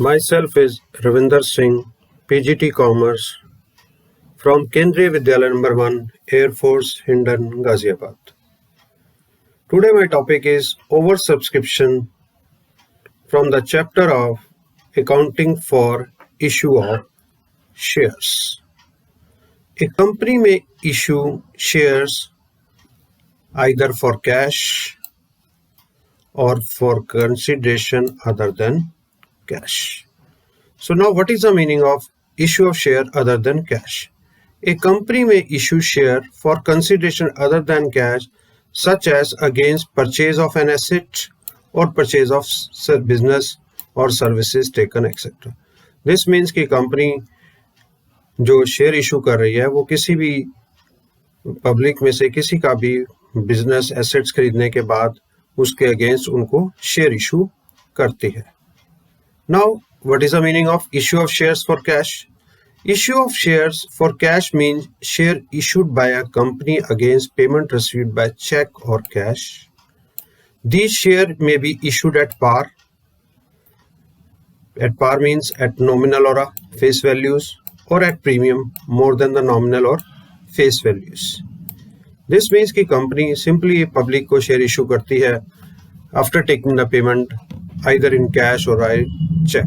Myself is Ravinder Singh, PGT Commerce from Kendriya Vidyalaya number 1, Air Force, Hindon, Ghaziabad. Today my topic is oversubscription from the chapter of accounting for issue of shares. A company may issue shares either for cash or for consideration other than cash. So now what is the meaning of issue of share other than cash? A company may issue share for consideration other than cash, such as against purchase of an asset or purchase of business or services taken, etc. This means कि company जो share issue कर रही है वो किसी भी public में से किसी का भी बिजनेस एसेट्स खरीदने के बाद उसके अगेंस्ट उनको शेयर इशू करती है. Now what is the meaning of issue of shares for cash? Issue of shares for cash means share issued by a company against payment received by check or cash. These shares may be issued at par. At par means at nominal or face values, or at premium more than the nominal or face values. This means कि company simply public को share issue करती है after taking the payment either in cash or check.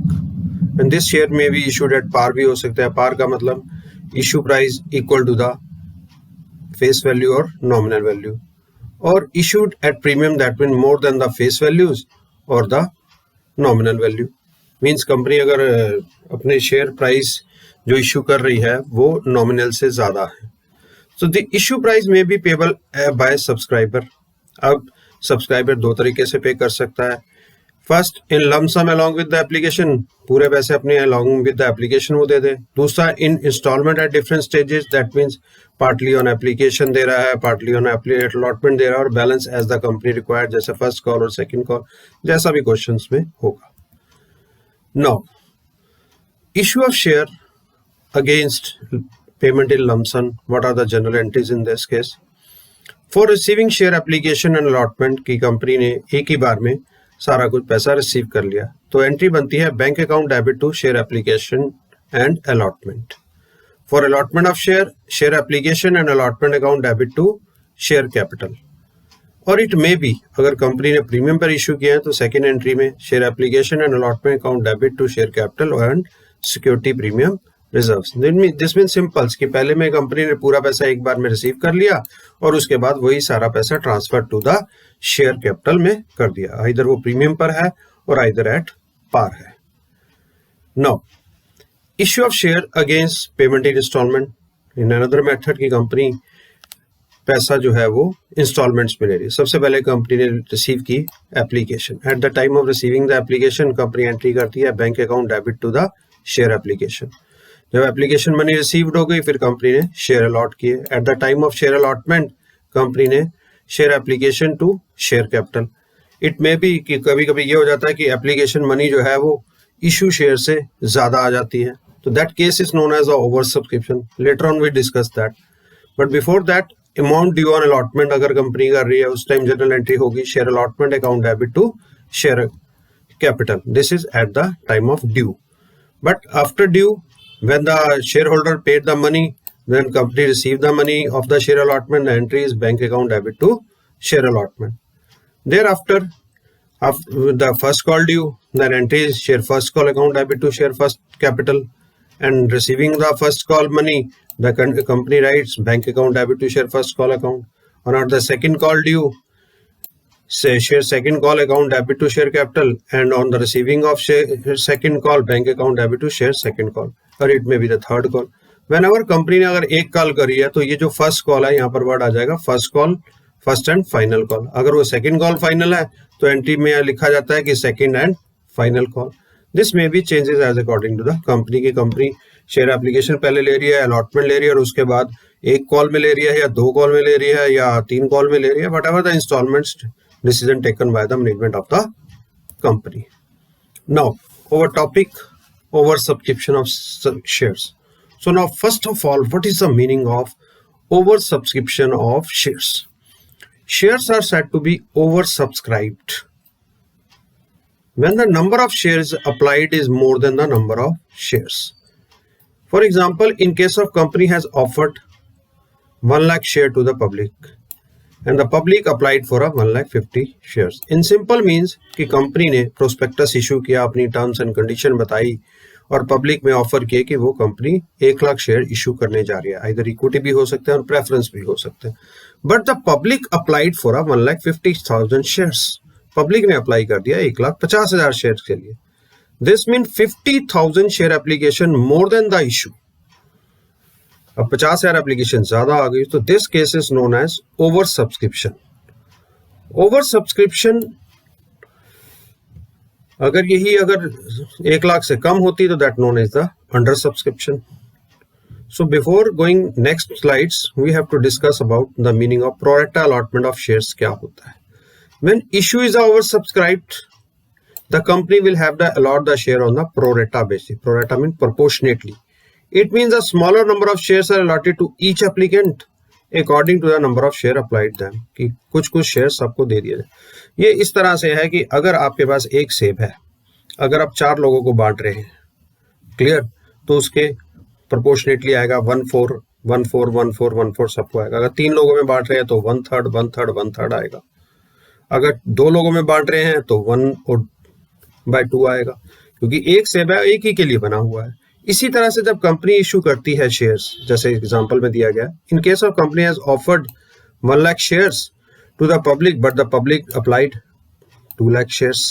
And this share may be issued at par भी हो सकता है. par का मतलब issue price equal to the face value or nominal value, or issued at premium, that means more than the face values or the nominal value. Means company अगर अपने share price जो issue कर रही है वो nominal से ज्यादा है. So the issue price may be payable by subscriber. अब सब्सक्राइबर दो तरीके से पे कर सकता है. First in lump sum along with the application, पूरे पैसे अपने अलॉन्ग विद द एप्लीकेशन वो दे दे. दूसरा in instalment at different stages, that means partly on application दे रहा है, पार्टली ऑन अलॉटमेंट दे रहा है, और balance as the company required, जैसे फर्स्ट कॉल और सेकंड कॉल, जैसा भी क्वेश्चंस में होगा. Now issue of share against payment in lump sum, what are the general entries in this case? For receiving share application and allotment, की company ने एक ही बार में सारा कुछ पैसा रिसीव कर लिया, तो एंट्री बनती है bank account debit to share application and allotment. For allotment of share, share application and allotment account debit to share capital. और इट मे बी, अगर कंपनी ने प्रीमियम पर इशू किया है तो सेकेंड एंट्री में share application and allotment account debit to share capital and security premium reserves. This mean simples कि पहले में कंपनी ने पूरा पैसा एक बार में रिसीव कर लिया और उसके बाद वही सारा पैसा transfer to the share capital में कर दिया, इधर वो प्रीमियम पर है और इधर एट पार है. Now issue of share against payment in installment, in another method की कंपनी पैसा जो है वो इंस्टॉलमेंट्स में ले रही है. सबसे पहले कंपनी ने रिसीव की application. At the time of receiving the application company entry करती है bank account debit to the share application. जब एप्लीकेशन मनी रिसीव्ड हो गई फिर कंपनी ने शेयर अलॉट किए. At the time of share allotment company ने share application to share capital. It may be कि कभी कभी ये हो जाता है कि एप्लीकेशन मनी जो है वो इशू शेयर से ज्यादा आ जाती है, तो that case is known as a over subscription. Later on we discuss that. But before that amount due on allotment अगर कंपनी कर रही है उस टाइम जनरल एंट्री होगी share allotment account debit to share capital. This is at the time of due. But after due, when the shareholder paid the money, then company received the money of the share allotment, the entry is bank account debit to share allotment. Thereafter, after the first call due, then entry is share first call account debit to share first capital, and receiving the first call money, the company writes bank account debit to share first call account. On the second call due, say share second call account debit to share capital, and on the receiving of share second call bank account debit to share second call, और it may be the third call. When ever company ने अगर एक call करी है तो ये जो first call है यहाँ पर वर्ड आ जाएगा first call, first and final call. अगर वो सेकंड कॉल फाइनल है तो एंट्री में लिखा जाता है कि second and final call. This may be changes as according to the company. की कंपनी शेयर एप्लीकेशन पहले ले रही है, अलॉटमेंट ले रही है, और उसके बाद एक कॉल में ले रही है या दो कॉल में ले रही है या तीन कॉल में ले रही है, whatever the installments decision taken by the management of the company. Now, our topic, over subscription of shares. So now, first of all, what is the meaning of over subscription of shares? Shares are said to be oversubscribed when the number of shares applied is more than the number of shares. For example, in case of company has offered 1 lakh share to the public and the public applied for a 1,50,000 shares. In simple means कि company ने prospectus issue किया, अपनी terms and condition बताई और public में offer किए कि वो कंपनी 1 लाख शेयर इशू करने जा रही है. आइदर इक्विटी भी हो सकते हैं और प्रेफरेंस भी हो सकते हैं. But the public applied for a 1,50,000 shares. Public ने अप्लाई कर दिया 1,50,000 शेयर के लिए. This mean 50,000 share application more than the issue. अब 50,000 एप्लीकेशन ज्यादा आ गई तो this case is known as over subscription. Over subscription अगर 1 लाख से कम होती तो that known as the under subscription. So before going next slides we have to discuss about the meaning of pro rata allotment of shares. क्या होता है? When issue is over subscribed the company will have the allot the share on the pro rata basis. Pro rata mean proportionately. It means a smaller number of shares are allotted to each applicant according to the number of share applied them. कि कुछ shares सबको दे दिए जाए. ये इस तरह से है कि अगर आपके पास एक सेब है, अगर आप 4 लोगों को बांट रहे हैं, क्लियर, तो उसके प्रोपोर्शनेटली आएगा 1/4 1/4 1/4 1/4 सबको आएगा. अगर 3 लोगों में बांट रहे हैं तो 1/3 1/3 1/3 आएगा. अगर 2 लोगों में बांट रहे हैं तो 1/2 आएगा, क्योंकि एक सेब है, एक ही के लिए बना हुआ है. इसी तरह से जब कंपनी इशू करती है शेयर्स, जैसे एग्जांपल में दिया गया, in case of company has offered 1 lakh shares to the public but the public applied 2 lakh shares.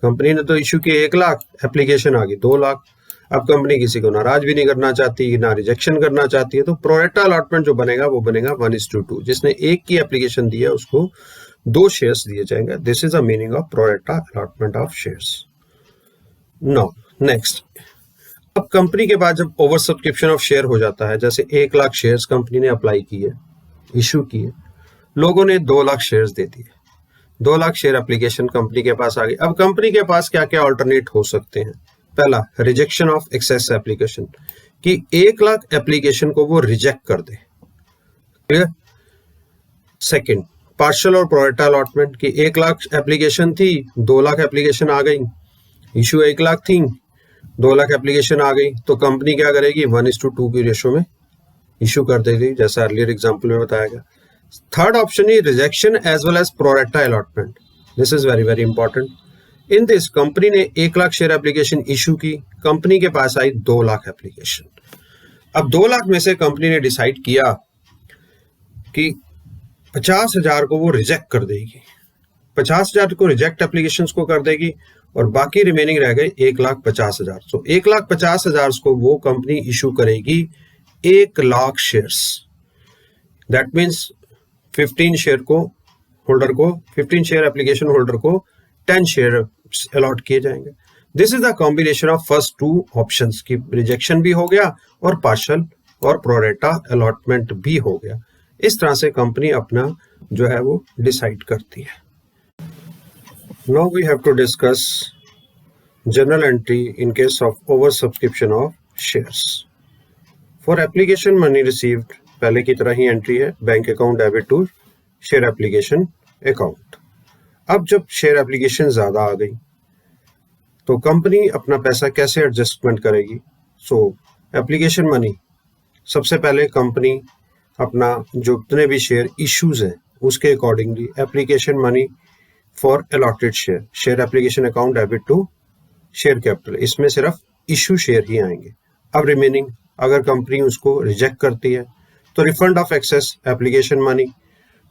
Company ने तो इशू किए 1 लाख, एप्लीकेशन आ गई 2 लाख. अब कंपनी किसी को नाराज भी नहीं करना चाहती, ना रिजेक्शन करना चाहती है, तो प्रो रेटा अलॉटमेंट जो बनेगा वो बनेगा 1:2. जिसने एक की एप्लीकेशन दी है उसको 2 शेयर्स दिए जाएंगे. This is the meaning of pro rata allotment of shares. Now next, अब कंपनी के बाद जब ओवर सब्सक्रिप्शन ऑफ शेयर हो जाता है, जैसे 1 लाख शेयर्स कंपनी ने अप्लाई किए, इशू किए, लोगों ने 2 लाख शेयर्स दे दिए, 2 लाख शेयर एप्लीकेशन कंपनी के पास आ गई. अब कंपनी के पास क्या क्या अल्टरनेट हो सकते हैं? पहला, रिजेक्शन ऑफ एक्सेस एप्लीकेशन, कि 1 लाख एप्लीकेशन को वो रिजेक्ट कर दे. क्लियर? सेकेंड, पार्शियल और प्रो रेटा अलॉटमेंट, कि 1 लाख एप्लीकेशन थी, 2 लाख एप्लीकेशन आ गई, इशू 1 लाख थी, 2 लाख एप्लीकेशन आ गई, तो कंपनी क्या करेगी? 1:2 की रेशो में इशू कर देगी, जैसा अर्लियर एग्जांपल में बताया गया. Third option is rejection as well as pro rata allotment. This is very very important. In this company ने 1 लाख शेयर एप्लीकेशन इशू की, कंपनी के पास आई 2 लाख एप्लीकेशन. अब 2 लाख में से कंपनी ने डिसाइड किया कि 50,000 को वो रिजेक्ट कर देगी, 50,000 को रिजेक्ट एप्लीकेशंस को कर देगी और बाकी रिमेनिंग रह गए 1,50,000. सो 1,50,000 को वो कंपनी इशू करेगी 1 lakh shares. That means 15 share को होल्डर को, 15 शेयर एप्लीकेशन होल्डर को 10 शेयर अलॉट किए जाएंगे. This is the combination of first 2 options, की रिजेक्शन भी हो गया और पार्शियल और प्रो रेटा अलॉटमेंट भी हो गया. इस तरह से कंपनी अपना जो है वो डिसाइड करती है. Now we have to discuss journal entry in case of oversubscription of shares. For application money received, पहले की तरह ही एंट्री है, bank account debit to share application account. अब जब शेयर एप्लीकेशन ज्यादा आ गई तो कंपनी अपना पैसा कैसे एडजस्टमेंट करेगी? सो एप्लीकेशन मनी, सबसे पहले कंपनी अपना जो जितने भी शेयर इश्यूज हैं उसके accordingly application money for allotted share, share application account debit to share capital, इसमें सिर्फ इशू शेयर ही आएंगे. अब रिमेनिंग अगर कंपनी उसको रिजेक्ट करती है तो refund of excess application money,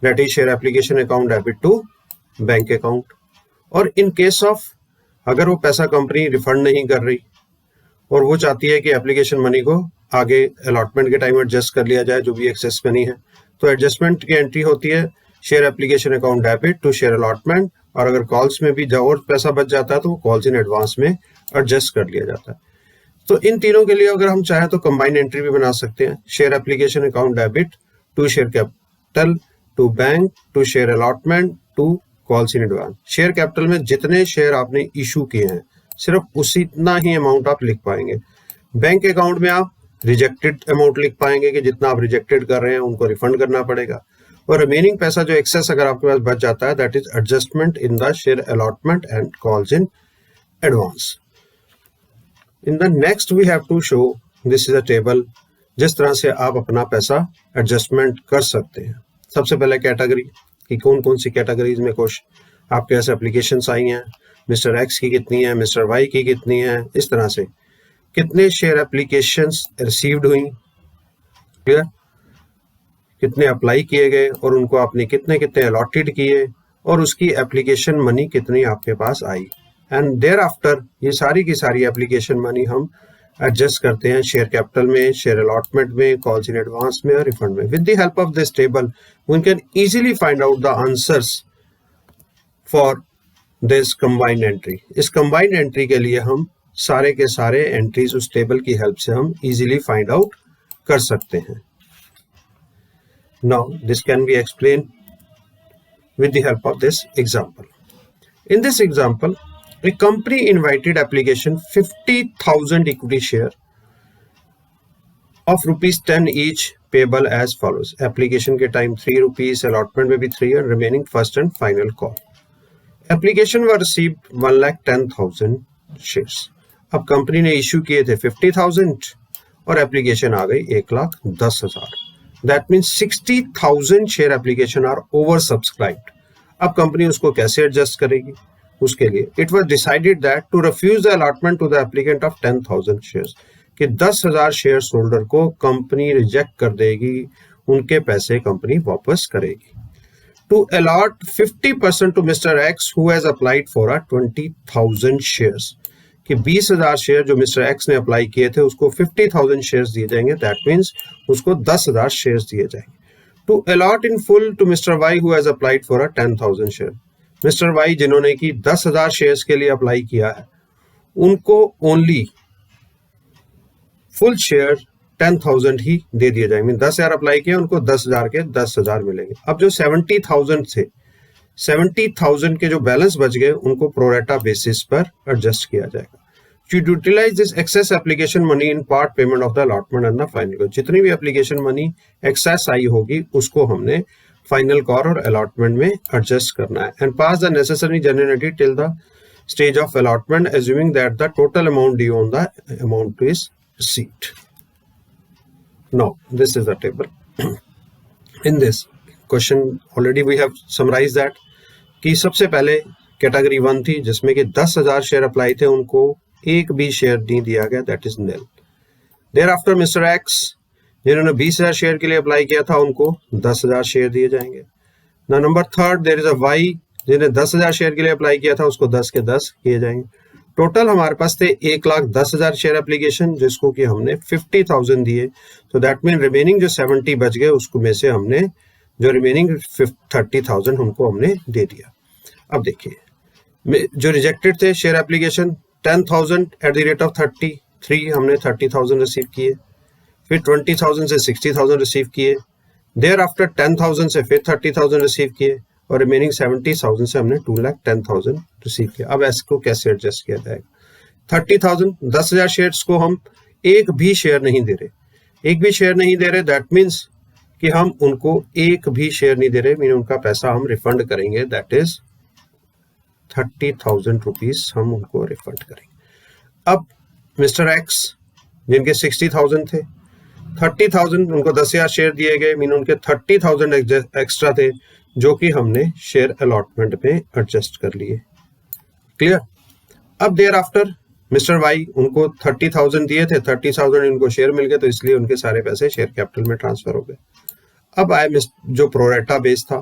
that is share application account debit to bank account. और इन केस ऑफ अगर वो पैसा कंपनी रिफंड नहीं कर रही और वो चाहती है कि एप्लीकेशन मनी को आगे अलॉटमेंट के टाइम एडजस्ट कर लिया जाए, जो भी एक्सेस मनी है, तो एडजस्टमेंट की एंट्री होती है share application account debit to share allotment. और अगर कॉल्स में भी और पैसा बच जाता है तो कॉल्स इन एडवांस में एडजस्ट कर लिया जाता है. तो इन तीनों के लिए अगर हम चाहें तो कंबाइंड एंट्री भी बना सकते हैं, share application account debit to share capital to bank to share allotment to calls in advance. Share capital में जितने शेयर आपने इशू किए हैं सिर्फ उतना ही अमाउंट आप लिख पाएंगे. बैंक अकाउंट में आप रिजेक्टेड अमाउंट लिख पाएंगे कि जितना आप रिजेक्टेड कर रहे हैं उनको रिफंड करना पड़ेगा. और रिमेनिंग पैसा जो एक्सेस अगर आपके पास बच जाता है that is adjustment in the share allotment and calls in advance. In the next we have to show this is a table जिस तरह से आप अपना पैसा एडजस्टमेंट कर सकते हैं। सबसे पहले कैटेगरी कि कौन कौन सी कैटेगरीज में कुछ आपके पास एप्लीकेशंस आई हैं, मिस्टर एक्स की कितनी है, मिस्टर वाई की कितनी है, इस तरह से कितने शेयर एप्लीकेशंस रिसीव्ड हुई, क्लियर, कितने अप्लाई किए गए और उनको आपने कितने कितने अलॉटेड किए और उसकी एप्लीकेशन मनी कितनी आपके पास आई। एंड देयर आफ्टर ये सारी की सारी एप्लीकेशन मनी हम एडजस्ट करते हैं शेयर कैपिटल में, शेयर अलॉटमेंट में, कॉल्स इन एडवांस में और रिफंड में। With the help of this table we can easily find out the answers for this combined entry. इस कंबाइंड एंट्री के लिए हम सारे के सारे एंट्रीज उस टेबल की हेल्प से हम इजीली फाइंड आउट कर सकते हैं। Now this can be explain with the help of this example. In this example, a company invited application 50,000 equity share of rupees 10 each payable as follows. Application के time 3 rupees, allotment में भी 3 and remaining first and final call. Application were received 1,10,000 shares. अब company ने issue किए थे 50,000 और application आ गई 1,10,000. That means 60,000 share application are over subscribed. अब कंपनी उसको कैसे एडजस्ट करेगी? उसके लिए it was decided that to refuse the allotment to the applicant of 10,000 shares, कि 10,000 शेयर होल्डर को कंपनी रिजेक्ट कर देगी, उनके पैसे कंपनी वापस करेगी। To allot 50% to mister X who has applied for a 20,000 shares, कि 20,000 शेयर जो मिस्टर एक्स ने अप्लाई किए थे उसको 50,000 शेयर्स दिए जाएंगे। दैट मीन्स उसको 10,000 शेयर्स दिए जाएंगे। To allot in full to mister Y who has applied for a 10,000 share, mister Y जिन्होंने की 10,000 शेयर्स के लिए अप्लाई किया है उनको ओनली फुल शेयर 10,000 ही दे दिए जाएंगे। 10,000 अप्लाई किया, उनको 10,000 के 10,000 मिलेंगे। अब जो 70,000 थे, 70,000 के जो बैलेंस बच गए उनको प्रोरेटा बेसिस पर एडजस्ट किया जाएगा। To utilize this excess application money in part payment of the allotment and the final call, जितनी भी एप्लीकेशन मनी एक्सेस आई होगी उसको हमने फाइनल कॉल और अलॉटमेंट में एडजस्ट करना है। And pass the necessary genuinity till the stage of allotment assuming that the total amount due on the amount is received. Now this is the table. In this question already we have summarized that कि सबसे पहले category 1 थी जिसमें कि 10,000 share apply थे, उनको एक भी शेयर नहीं दिया गया, that is nil. Thereafter mister X जिन्होंने 20,000 शेयर के लिए अप्लाई किया था उनको 10,000 शेयर दिए जाएंगे। ना number third there is a Y जिन्हें 10,000 शेयर के लिए अप्लाई किया था उसको 10 के 10 किए जाएंगे। टोटल हमारे पास थे 1,10,000 शेयर एप्लीकेशन जिसको कि हमने 50,000 दिए, तो दैट मीन रिमेनिंग जो 70 बच गए उसको में से हमने जो रिमेनिंग 30,000 उनको हमने दे दिया। अब देखिए जो रिजेक्टेड थे share application 10,000 eight the rate of 33 हमने 30,000 रिसीव किए, फिर 20,000 से 60,000 रिसीव किए, देयर आफ्टर 10,000 से फिर 30,000 रिसीव किए और रिमेनिंग 70,000 से हमने 2,10,000 रिसीव किया। अब इसको कैसे एडजस्ट किया जाएगा? 30,000 10,000 शेयर्स को हम एक भी शेयर नहीं दे रहे, एक भी शेयर नहीं दे रहे, दैट मीन्स कि हम उनको एक भी शेयर नहीं दे रहे, मीन उनका पैसा हम रिफंड करेंगे, दैट इज 30,000 रुपीज हम उनको रिफंड करेंगे। अब मिस्टर एक्स जिनके 60,000 थे, 30,000 उनको 10,000 शेयर दिए गए, मीन उनके 30,000 एक्स्ट्रा थे जो कि हमने शेयर अलॉटमेंट में एडजस्ट कर लिए। क्लियर? अब देयर आफ्टर मिस्टर वाई उनको 30,000 दिए थे, 30,000 इनको शेयर मिल गए तो इसलिए उनके सारे पैसे शेयर कैपिटल में ट्रांसफर हो गए। अब आए जो प्रोरेटा बेस था,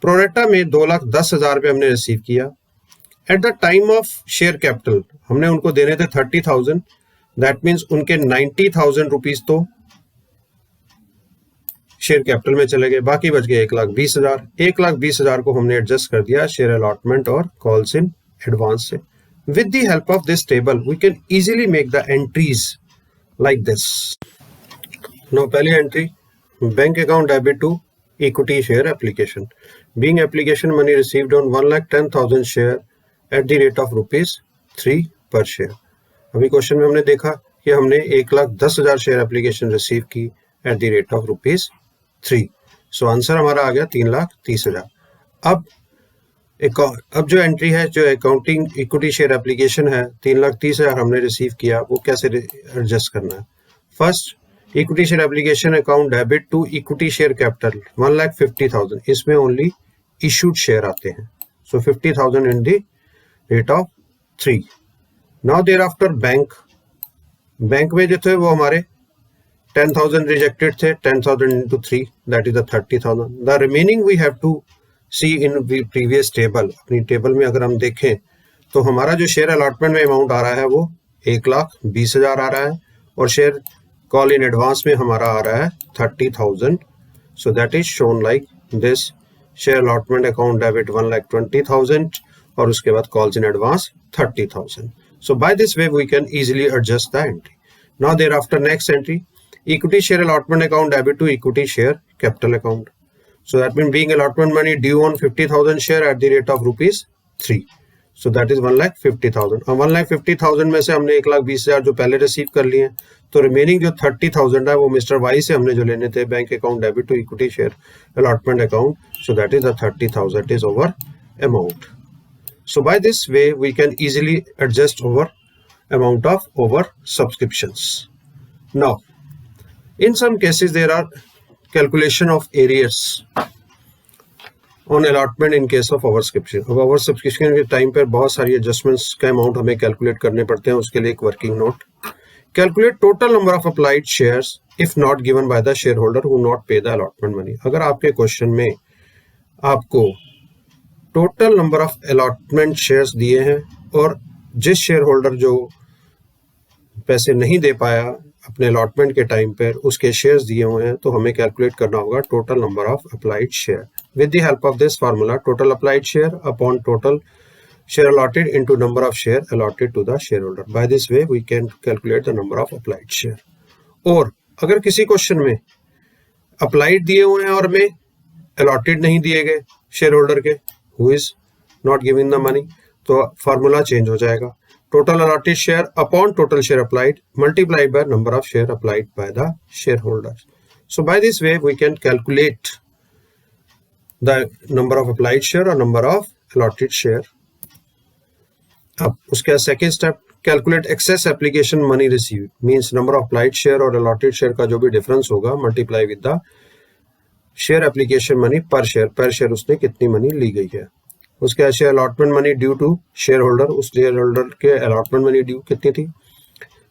प्रोरेटा में 2,10,000 रुपये हमने रिसीव किया। Eight the time of share capital हमने उनको देने थे 30,000, दैट मीन्स उनके 90,000 रुपीज तो शेयर कैपिटल में चले गए, बाकी बच गए 1,20,000। 1,20,000 को हमने एडजस्ट कर दिया शेयर अलॉटमेंट और कॉल्स इन एडवांस से। With the help of this table we can easily make the entries like this. Now पहली एंट्री, bank account debit to equity share application, being application money received on 1,10,000 share at the rate of ₹3 per share. अभी question में हमने देखा कि हमने 1,10,000 share application receive की eight the rate of ₹3, so answer हमारा आ गया 3,30,000। अब जो एंट्री है, जो अकाउंटिंग इक्विटी शेयर एप्लीकेशन है, 3,30,000 हमने रिसीव किया, वो कैसे एडजस्ट करना है। First, equity share application account debit to equity share capital 1,50,000, इसमें ओनली इशूड शेयर आते हैं। So 50,000 in the rate of 3। Now thereafter bank में जो थे वो हमारे 10,000 रिजेक्टेड थे, 10,000 into 3 that is the 30,000। The remaining we have to see in the previous table। अपनी टेबल में अगर हम देखें तो हमारा जो शेयर अलॉटमेंट में अमाउंट आ रहा है वो 1,20,000 आ रहा है, और शेयर कॉल इन एडवांस में हमारा आ रहा है 30,000। So that is shown like this, share allotment account debit 1,20,000 और उसके बाद calls in advance 30,000। So by this way we can easily adjust the entry. Now thereafter next entry, equity share allotment account debit to equity share capital account। So that means being allotment money due on 50,000 share at the rate of rupees 3। So that is 1,50,000। अब 1,50,000 में से हमने 1,20,000 जो पहले receive कर लिए हैं, तो रिमेनिंग जो 30,000 है वो मिस्टर वाई से हमने जो लेने थे, bank account debit to equity share allotment account. So that is the 30,000 is over amount। So by this way we can easily adjust over amount of over subscriptions। Now in some cases there are calculation of arrears on allotment in case of oversubscription। अब oversubscription के time पर बहुत सारी adjustments का amount हमें calculate करने पड़ते हैं। उसके लिए एक working note, calculate total number of applied shares if not given by the share holder who not पे द अलॉटमेंट मनी। अगर आपके क्वेश्चन में आपको total number of allotment shares दिए हैं और जिस शेयर होल्डर जो पैसे नहीं दे पाया अपने अलॉटमेंट के टाइम पर, उसके शेयर्स दिए हुए हैं, तो हमें कैलकुलेट करना होगा total number of applied share with the help of this formula, total applied share upon total share allotted into number of share allotted to the share holder. By this way we can calculate the number of applied share. और अगर किसी question में applied दिए हुए हैं और में allotted नहीं दिए गए शेयर होल्डर के, who is not giving the money, तो फार्मूला चेंज हो जाएगा। Total allotted share upon total share applied multiplied by number of share applied by the shareholders। So by this way we can calculate the number of applied share or number of allotted share। अब उसके बाद second step, calculate excess application money received, means number of applied share और allotted share का जो भी difference होगा multiply with the share application money per share उसने कितनी मनी ली गई है। उसके बाद share allotment money due to share holder, उस शेयर होल्डर के अलॉटमेंट मनी ड्यू कितनी थी।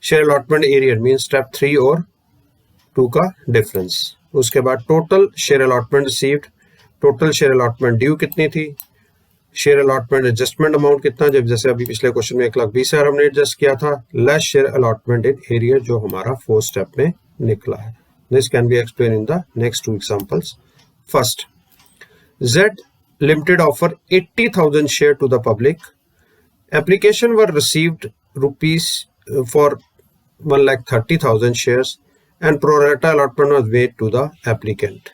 Share allotment arrear mean step 3 और 2 का डिफरेंस। उसके बाद total share allotment received, total share allotment due कितनी थी, शेयर अलॉटमेंट एडजस्टमेंट अमाउंट कितना, जब जैसे अभी पिछले क्वेश्चन में 1,20,000 हमने एडजस्ट किया था, less share allotment in arrear जो हमारा 4 स्टेप में निकला है। This can be explain in the next 2 examples. First, Z Limited offer 80,000 share to the public. Application were received rupees for 1,30,000 shares and pro rata allotment was made to the applicant.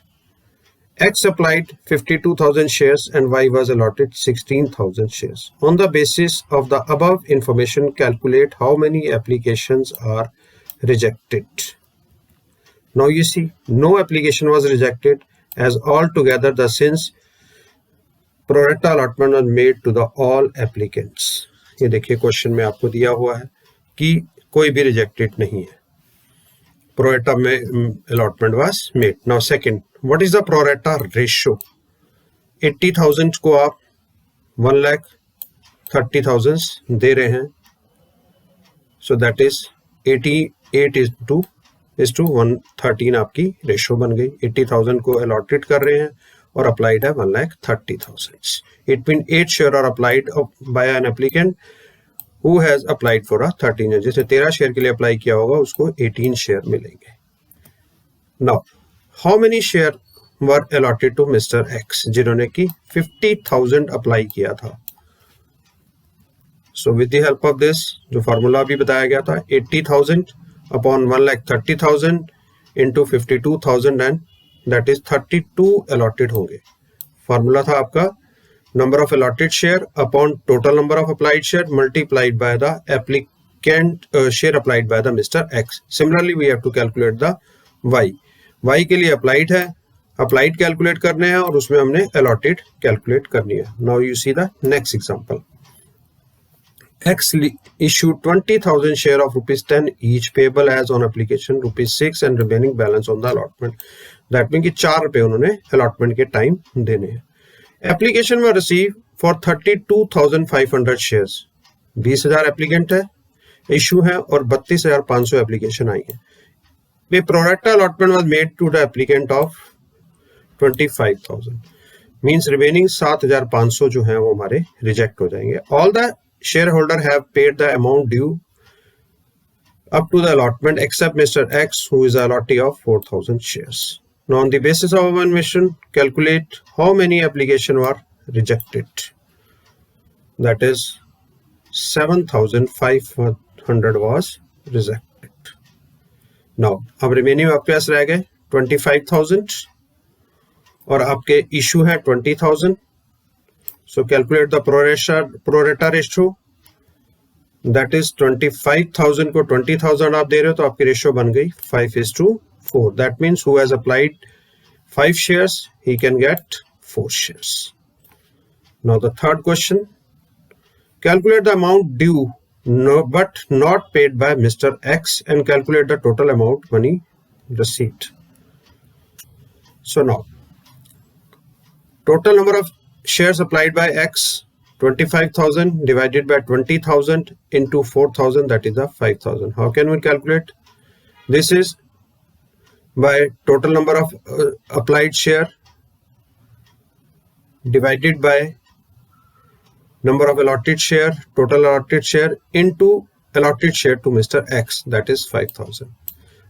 X applied 52,000 shares and Y was allotted 16,000 shares. On the basis of the above information, calculate how many applications are rejected. Now you see, no application was rejected as altogether the since pro rata allotment was made to the all applicants। ये देखिए question में आपको दिया हुआ है कि कोई भी रिजेक्टेड नहीं है, pro rata में allotment was made। Now second, what is the pro rata ratio? 80,000 को आप 1,30,000 दे रहे हैं, so that is 88 is to 113 आपकी रेशो बन गई। 80,000 को अलॉटेड कर रहे हैं और अप्लाइड है 1,30,000। It mean 8 share are applied by an applicant who has applied for 13। जिसने 13 शेयर के लिए अप्लाई किया होगा उसको 18 शेयर मिलेंगे। Now how many share were allotted to mister X, जिन्होंने की 50,000 अप्लाई किया था। So with the help of this, जो फार्मूला अभी बताया गया था, 80,000 upon 1,30,000 into 52,000 and that is 32 allotted होंगे। फार्मूला था आपका number of allotted share upon total number of applied share multiplied by the applicant share applied by the mister X. Similarly we have to calculate the Y. Y के लिए applied है applied calculate करने हैं और उसमें हमने allotted calculate करनी है. Now you see the next example. X issued 20,000 share of ₹10 each payable as on application ₹6 and remaining balance on the allotment. That means कि ₹4 उन्होंने allotment के टाइम देने हैं. Application was received for 32,500 shares. 20,000 applicant है, issue है और 32,500 application आई है. The pro rata allotment was made to the applicant of 25,000. Means remaining 7,500 जो है वो हमारे रिजेक्ट हो जाएंगे. All the shareholder have paid the amount due up to the allotment except Mr. X, who is the allottee of 4,000 shares. Now on the basis of our information, calculate how many applications were rejected. That is 7,500 was rejected. Now अब remaining आपके पास रह गए 25,000 और आपके issue है 20,000. So calculate the pro rata ratio. That is 25,000 को 20,000 आप दे रहे हो तो आपकी रेशियो बन गई 5:4. That means who has applied 5 shares, he can get 4 shares. Now the third question. Calculate the amount due but not paid by Mr. X and calculate the total amount money received. So now total number of shares applied by X, 25,000 divided by 20,000 into 4,000, that is the 5,000. How can we calculate? This is by total number of applied share divided by number of allotted share, total allotted share into allotted share to Mr. X, that is 5,000.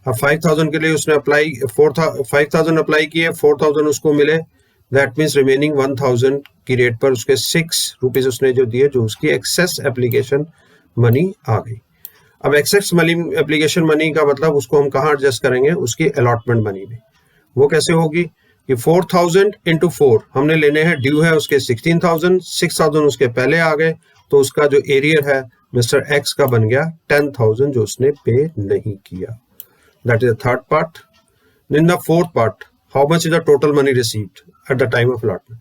अब 5,000 के लिए उसने apply 5,000 apply किए, 4,000 उसको मिले. That means remaining 1,000 की rate पर उसके ₹6 उसने जो दिए, जो उसकी एक्सेस एप्लीकेशन मनी आ गई. अब एक्सेस मनी एप्लीकेशन मनी का मतलब उसको हम कहाँ एडजस्ट करेंगे? उसकी अलॉटमेंट मनी में. वो कैसे होगी कि 4,000 इंटू 4 हमने लेने हैं, ड्यू है उसके 16,000, 6,000 उसके पहले आ गए तो उसका जो एरियर है मिस्टर एक्स का बन गया 10,000 जो उसने पे नहीं किया. That is the third part. In the fourth part, how much is the total money received at the time of allotment.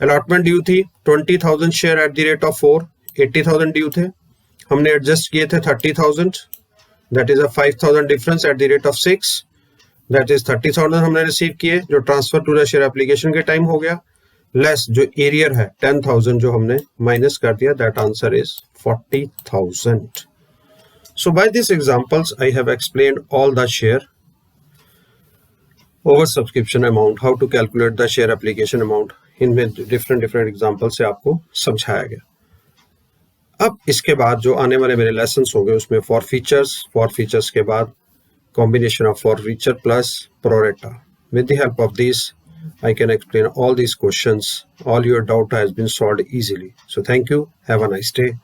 Allotment due थी 20,000 share at the rate of 4, 80,000 due थे. हमने एडजस्ट किए थे 30,000, that is a 5,000 difference at the rate of 6, that is 30,000 हमने receive किए जो transfer to the share application के time हो गया, लेस जो एरियर है 10,000 जो हमने माइनस कर दिया. That answer is 40,000. So by these examples I have explained all the share over subscription amount, how to calculate the share application amount. इनमें different एग्जाम्पल से आपको समझाया गया. अब इसके बाद जो आने वाले मेरे लेसन्स होंगे उसमें फॉर फीचर्स के बाद combination of for feature plus pro rata. With the help of this I can explain all these questions. All your doubt has been solved easily. So thank you. Have a nice day.